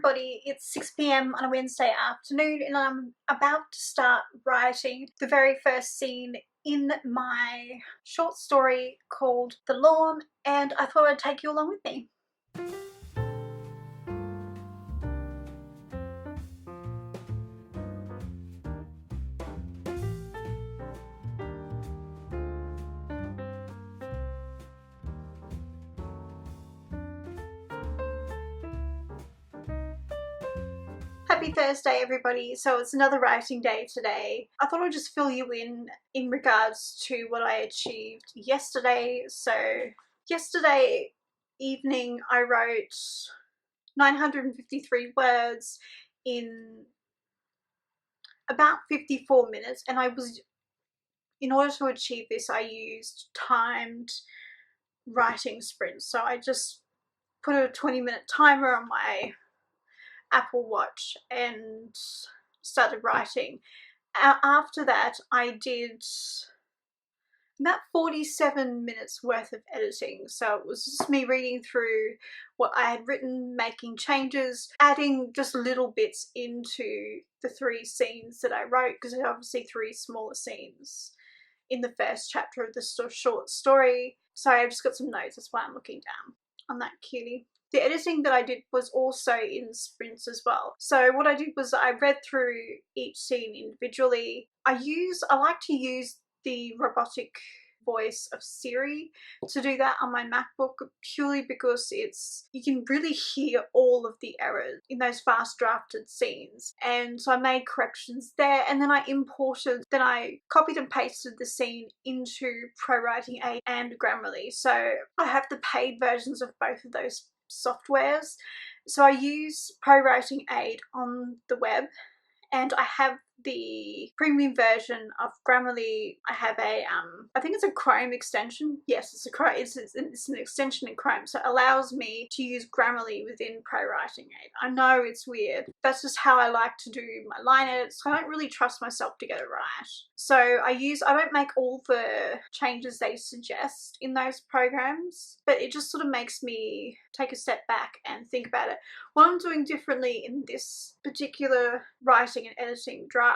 everybody, it's 6 p.m. on a Wednesday afternoon and I'm about to start writing the very first scene in my short story called The Lawn, and I thought I'd take you along with me. Happy Thursday everybody. So it's another writing day today. I thought I'd just fill you in regards to what I achieved yesterday. So yesterday evening I wrote 953 words in about 54 minutes, and in order to achieve this I used timed writing sprints. So I just put a 20-minute timer on my Apple Watch and started writing. After that I did about 47 minutes worth of editing. So it was just me reading through what I had written, making changes, adding just little bits into the 3 scenes that I wrote, because there are obviously 3 smaller scenes in the first chapter of the short story. Sorry, I've just got some notes, that's why I'm looking down on that cutie. The editing that I did was also in sprints as well. So what I did was I read through each scene individually. I like to use the robotic voice of Siri to do that on my MacBook, purely because you can really hear all of the errors in those fast drafted scenes. And so I made corrections there, and then I copied and pasted the scene into ProWriting Aid and Grammarly. So I have the paid versions of both of those softwares. So I use ProWriting Aid on the web, and I have the premium version of Grammarly. I have I think it's a Chrome extension. Yes, it's an extension in Chrome, so it allows me to use Grammarly within ProWriting Aid. I know it's weird. That's just how I like to do my line edits. I don't really trust myself to get it right. So I don't make all the changes they suggest in those programs, but it just sort of makes me take a step back and think about it. What I'm doing differently in this particular writing and editing draft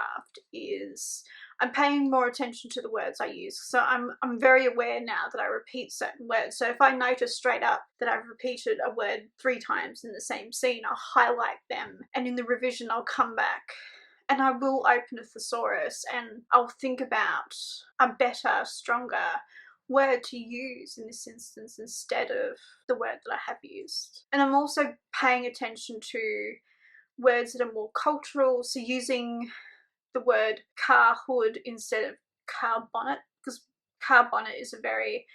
is I'm paying more attention to the words I use. So I'm very aware now that I repeat certain words. So if I notice straight up that I've repeated a word 3 times in the same scene, I'll highlight them, and in the revision I'll come back and I will open a thesaurus and I'll think about a better, stronger word to use in this instance instead of the word that I have used. And I'm also paying attention to words that are more cultural, so using the word car hood instead of car bonnet, because car bonnet is a very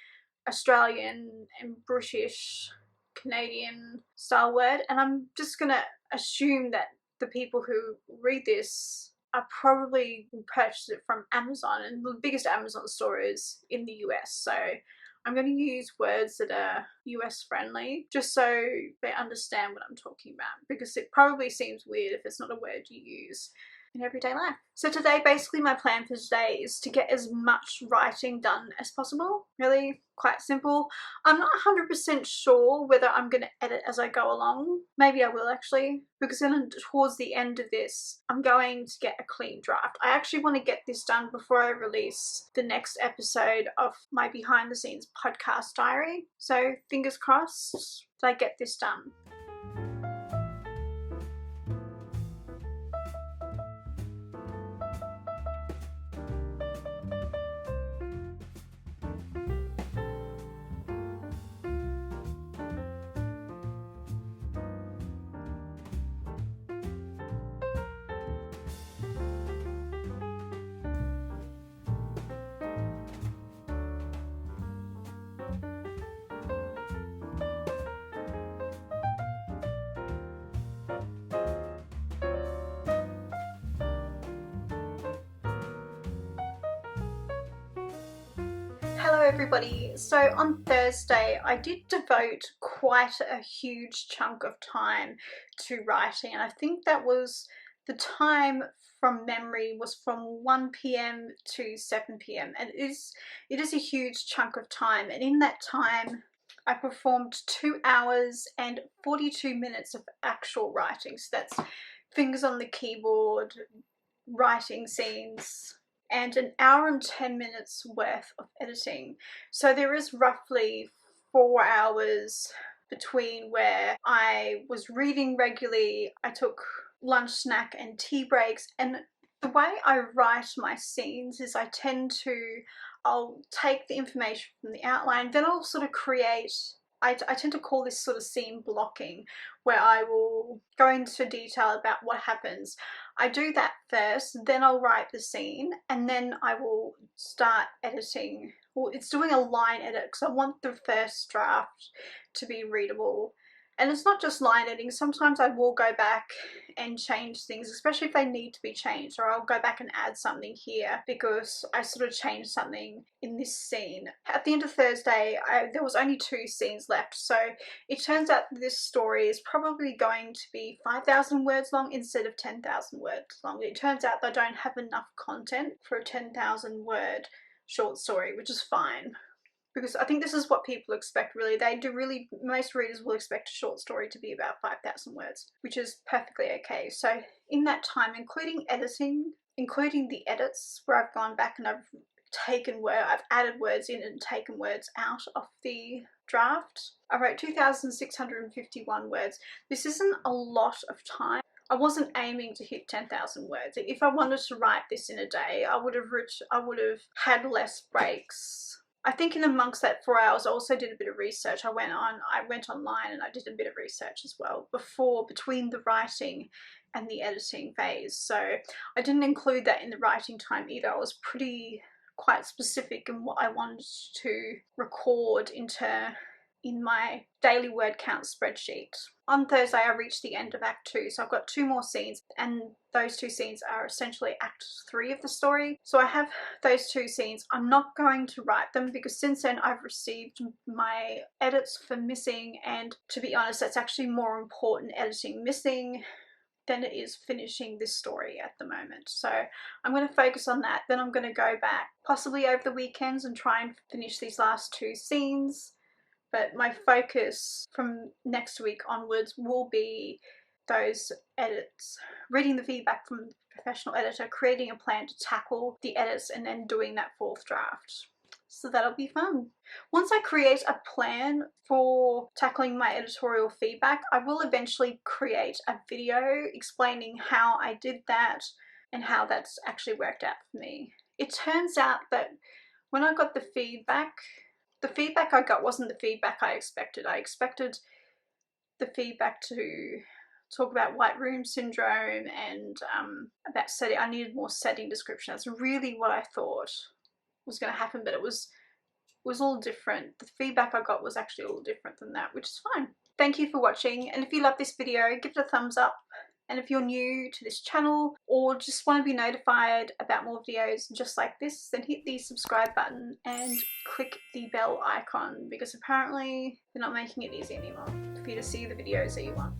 Australian and British Canadian style word, and I'm just gonna assume that the people who read this are probably purchased it from Amazon, and the biggest Amazon store is in the US, so I'm going to use words that are US friendly just so they understand what I'm talking about, because it probably seems weird if it's not a word you use in everyday life. So today, basically my plan for today is to get as much writing done as possible. Really quite simple. I'm not 100% sure whether I'm going to edit as I go along. Maybe I will actually, because then towards the end of this I'm going to get a clean draft. I actually want to get this done before I release the next episode of my behind the scenes podcast diary. So fingers crossed that I get this done. Hello everybody. So on Thursday I did devote quite a huge chunk of time to writing, and I think that was the time from memory was from 1 p.m. to 7 p.m. and it is a huge chunk of time, and in that time I performed 2 hours and 42 minutes of actual writing. So that's fingers on the keyboard, writing scenes, and an hour and 10 minutes worth of editing. So there is roughly 4 hours between where I was reading regularly, I took lunch, snack and tea breaks. And the way I write my scenes is I'll take the information from the outline, then I'll sort of create, I tend to call this sort of scene blocking, where I will go into detail about what happens. I do that first, then I'll write the scene, and then I will start editing. Well, it's doing a line edit because I want the first draft to be readable. And it's not just line editing, sometimes I will go back and change things, especially if they need to be changed, or I'll go back and add something here because I sort of changed something in this scene. At the end of Thursday, there was only 2 scenes left, so it turns out this story is probably going to be 5,000 words long instead of 10,000 words long. It turns out I don't have enough content for a 10,000 word short story, which is fine. Because I think this is what people expect, really. Most readers will expect a short story to be about 5,000 words, which is perfectly okay. So in that time, including editing, including the edits where I've gone back and I've added words in and taken words out of the draft, I wrote 2,651 words. This isn't a lot of time. I wasn't aiming to hit 10,000 words. If I wanted to write this in a day, I would have had less breaks. I think in amongst that 4 hours, I also did a bit of research. I went online and I did a bit of research as well between the writing and the editing phase. So I didn't include that in the writing time either. I was quite specific in what I wanted to record in my daily word count spreadsheet. On Thursday, I reached the end of Act 2, so I've got 2 more scenes, and those 2 scenes are essentially Act 3 of the story. So I have those 2 scenes. I'm not going to write them because since then I've received my edits for missing, and to be honest, that's actually more important, editing missing, than it is finishing this story at the moment. So I'm going to focus on that. Then I'm going to go back possibly over the weekends and try and finish these last 2 scenes. But my focus from next week onwards will be those edits, reading the feedback from the professional editor, creating a plan to tackle the edits, and then doing that 4th draft. So that'll be fun. Once I create a plan for tackling my editorial feedback, I will eventually create a video explaining how I did that and how that's actually worked out for me. It turns out that when I got the feedback I got wasn't the feedback I expected. I expected the feedback to talk about white room syndrome and about setting. I needed more setting description. That's really what I thought was going to happen, but it was all different. The feedback I got was actually all different than that, which is fine. Thank you for watching, and if you love this video, give it a thumbs up. And if you're new to this channel or just want to be notified about more videos just like this, then hit the subscribe button and click the bell icon, because apparently they're not making it easy anymore for you to see the videos that you want.